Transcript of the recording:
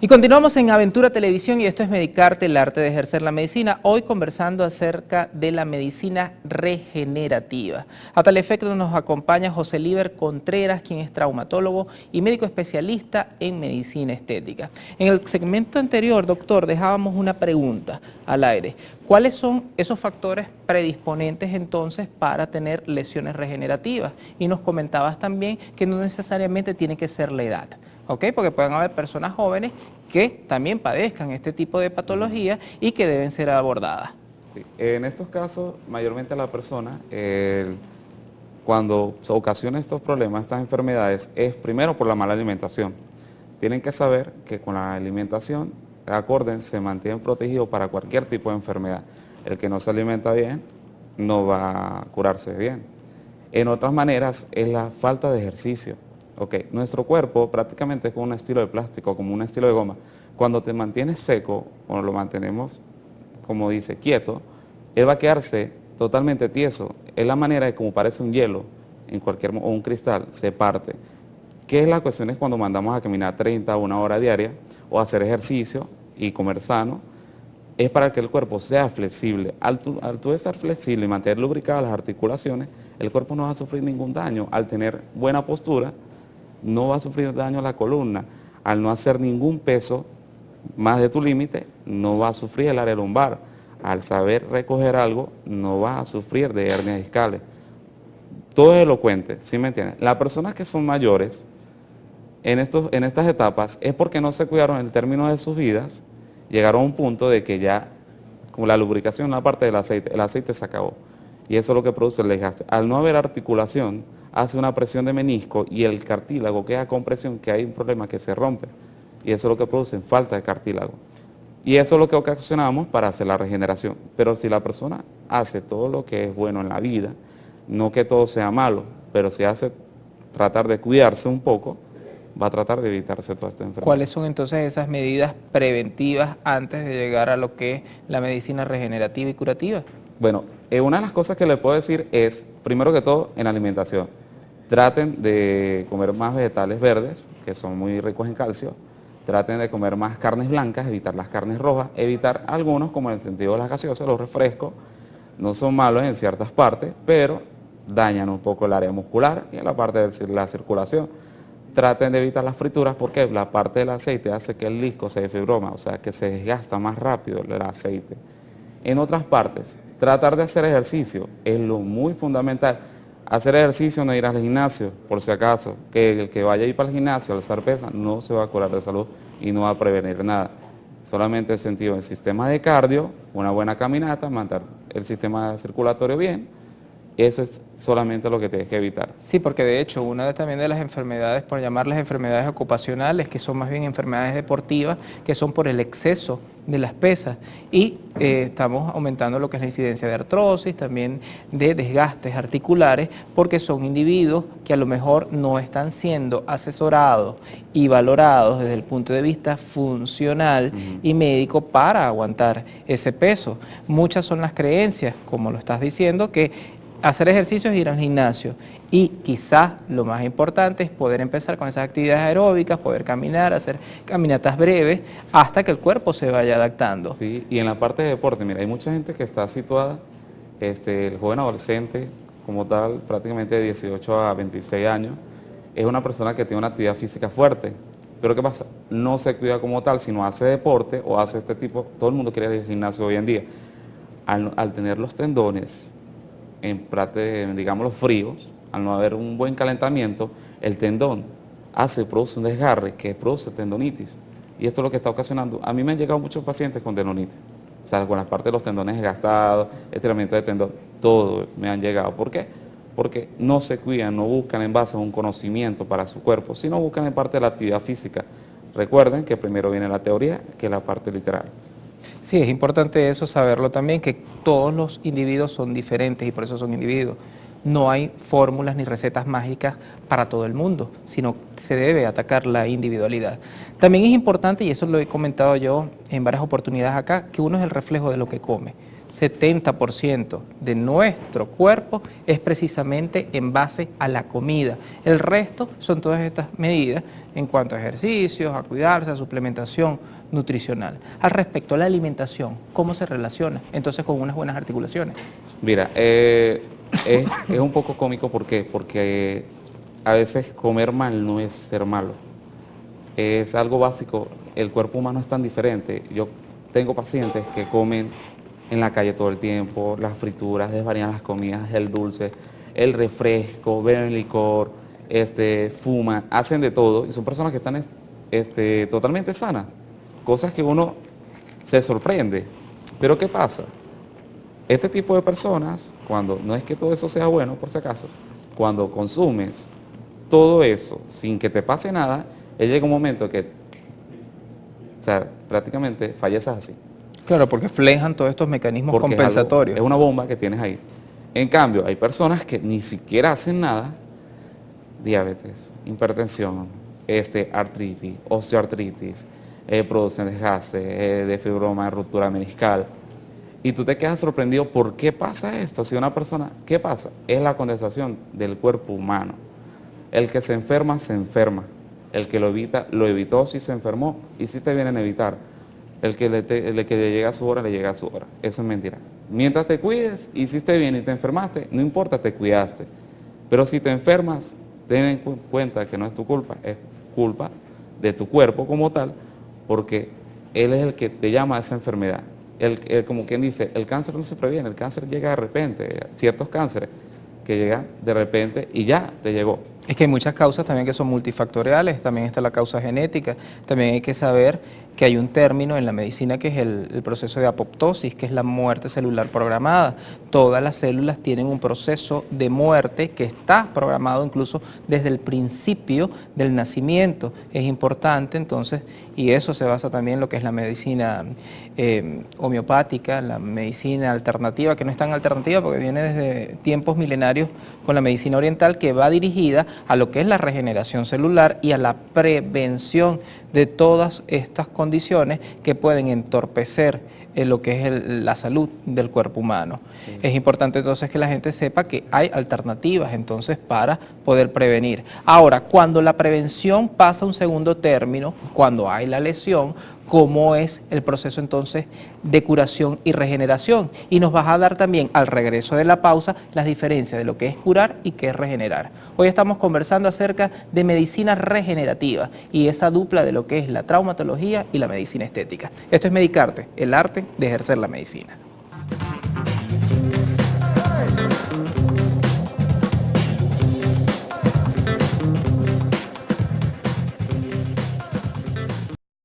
Y continuamos en Aventura Televisión y esto es Medicarte, el arte de ejercer la medicina. Hoy conversando acerca de la medicina regenerativa. A tal efecto nos acompaña José Líber Contreras, quien es traumatólogo y médico especialista en medicina estética. En el segmento anterior, doctor, dejábamos una pregunta al aire. ¿Cuáles son esos factores predisponentes entonces para tener lesiones regenerativas? Y nos comentabas también que no necesariamente tiene que ser la edad. ¿Ok? Porque pueden haber personas jóvenes que también padezcan este tipo de patologías y que deben ser abordadas. Sí. En estos casos, mayormente la persona, cuando se ocasiona estos problemas, estas enfermedades, es primero por la mala alimentación. Tienen que saber que con la alimentación, acorde, se mantienen protegidos para cualquier tipo de enfermedad. El que no se alimenta bien no va a curarse bien. En otras maneras, es la falta de ejercicio. Okay. Nuestro cuerpo prácticamente es como un estilo de plástico, como un estilo de goma. Cuando te mantienes seco, o lo mantenemos, como dice, quieto, él va a quedarse totalmente tieso. Es la manera de como parece un hielo o un cristal, se parte. ¿Qué es la cuestión? Es cuando mandamos a caminar 30 o 1 hora diaria, o hacer ejercicio y comer sano, es para que el cuerpo sea flexible. Al tú estar flexible y mantener lubricadas las articulaciones, el cuerpo no va a sufrir ningún daño. Al tener buena postura, no va a sufrir daño a la columna. Al no hacer ningún peso más de tu límite, no va a sufrir el área lumbar. Al saber recoger algo, no va a sufrir de hernias discales. Todo es elocuente, ¿sí me entiendes? Las personas que son mayores en estas etapas es porque no se cuidaron en el término de sus vidas, llegaron a un punto de que ya, como la lubricación, la parte del aceite, el aceite se acabó. Y eso es lo que produce el desgaste. Al no haber articulación, hace una presión de menisco y el cartílago queda con presión, que hay un problema que se rompe. Y eso es lo que produce falta de cartílago. Y eso es lo que ocasionamos para hacer la regeneración. Pero si la persona hace todo lo que es bueno en la vida, no que todo sea malo, pero si hace tratar de cuidarse un poco, va a tratar de evitarse toda esta enfermedad. ¿Cuáles son entonces esas medidas preventivas antes de llegar a lo que es la medicina regenerativa y curativa? Bueno, una de las cosas que le puedo decir es, primero que todo, en alimentación. Traten de comer más vegetales verdes, que son muy ricos en calcio. Traten de comer más carnes blancas, evitar las carnes rojas, evitar algunos, como en el sentido de las gaseosas, los refrescos. No son malos en ciertas partes, pero dañan un poco el área muscular y en la parte de la circulación. Traten de evitar las frituras porque la parte del aceite hace que el disco se desfibroma, o sea, que se desgasta más rápido el aceite. En otras partes, tratar de hacer ejercicio es lo muy fundamental. Hacer ejercicio, no ir al gimnasio, por si acaso, que el que vaya a ir para el gimnasio, alzar pesas, no se va a curar de salud y no va a prevenir nada. Solamente el sentido del sistema de cardio, una buena caminata, mantener el sistema circulatorio bien, eso es solamente lo que tienes que evitar. Sí, porque de hecho también de las enfermedades, por llamarlas enfermedades ocupacionales, que son más bien enfermedades deportivas, que son por el exceso de las pesas y estamos aumentando lo que es la incidencia de artrosis, también de desgastes articulares, porque son individuos que a lo mejor no están siendo asesorados y valorados desde el punto de vista funcional y médico para aguantar ese peso. Muchas son las creencias, como lo estás diciendo, que hacer ejercicio es ir al gimnasio y quizás lo más importante es poder empezar con esas actividades aeróbicas, poder caminar, hacer caminatas breves hasta que el cuerpo se vaya adaptando. Sí, y en la parte de deporte, mira, hay mucha gente que está situada, el joven adolescente como tal, prácticamente de 18 a 26 años, es una persona que tiene una actividad física fuerte. Pero ¿qué pasa? No se cuida como tal, sino hace deporte o hace este tipo, todo el mundo quiere ir al gimnasio hoy en día. Al tener los tendones, digamos los fríos, al no haber un buen calentamiento, el tendón produce un desgarre que produce tendonitis. Y esto es lo que está ocasionando. A mí me han llegado muchos pacientes con tendonitis. O sea, con la parte de los tendones desgastados, estiramiento de tendón, todo me han llegado. ¿Por qué? Porque no se cuidan, no buscan en base a un conocimiento para su cuerpo, sino buscan en parte de la actividad física. Recuerden que primero viene la teoría que la parte literal. Sí, es importante eso, saberlo también, que todos los individuos son diferentes y por eso son individuos. No hay fórmulas ni recetas mágicas para todo el mundo, sino se debe atacar la individualidad. También es importante, y eso lo he comentado yo en varias oportunidades acá, que uno es el reflejo de lo que come. 70% de nuestro cuerpo es precisamente en base a la comida. El resto son todas estas medidas en cuanto a ejercicios, a cuidarse, a suplementación nutricional. Al respecto a la alimentación, ¿cómo se relaciona entonces con unas buenas articulaciones? Mira, es un poco cómico, ¿por qué? Porque a veces comer mal no es ser malo. Es algo básico, el cuerpo humano es tan diferente. Yo tengo pacientes que comen en la calle todo el tiempo, las frituras, desvarían las comidas, el dulce, el refresco, beben licor, fuman, hacen de todo, y son personas que están totalmente sanas, cosas que uno se sorprende. Pero ¿qué pasa? Este tipo de personas, cuando, no es que todo eso sea bueno, por si acaso, cuando consumes todo eso sin que te pase nada, llega un momento que, o sea, prácticamente falleces así. Claro, porque flejan todos estos mecanismos Porque compensatorios. es una bomba que tienes ahí. En cambio, hay personas que ni siquiera hacen nada, diabetes, hipertensión, artritis, osteoartritis, producen desgaste, de fibroma, ruptura meniscal. Y tú te quedas sorprendido, ¿por qué pasa esto? Si una persona, ¿qué pasa? Es la condensación del cuerpo humano. El que se enferma, se enferma. El que lo evita, lo evitó si se enfermó y si te vienen a evitar. El que le llega a su hora, le llega a su hora. Eso es mentira. Mientras te cuides, hiciste bien y te enfermaste, no importa, te cuidaste. Pero si te enfermas, ten en cuenta que no es tu culpa, es culpa de tu cuerpo como tal, porque él es el que te llama a esa enfermedad. Como quien dice, el cáncer no se previene, el cáncer llega de repente, ciertos cánceres que llegan de repente y ya te llegó. Es que hay muchas causas también que son multifactoriales, también está la causa genética, también hay que saber que hay un término en la medicina que es el proceso de apoptosis, que es la muerte celular programada. Todas las células tienen un proceso de muerte que está programado incluso desde el principio del nacimiento. Es importante entonces, y eso se basa también en lo que es la medicina homeopática, la medicina alternativa, que no es tan alternativa porque viene desde tiempos milenarios con la medicina oriental, que va dirigida a lo que es la regeneración celular y a la prevención de todas estas condiciones que pueden entorpecer lo que es la salud del cuerpo humano. Sí. Es importante entonces que la gente sepa que hay alternativas entonces para poder prevenir. Ahora, cuando la prevención pasa a un segundo término, cuando hay la lesión, ¿cómo es el proceso entonces de curación y regeneración? Y nos vas a dar también al regreso de la pausa las diferencias de lo que es curar y qué es regenerar. Hoy estamos conversando acerca de medicina regenerativa y esa dupla de lo que es la traumatología y la medicina estética. Esto es Medicarte, el arte de ejercer la medicina.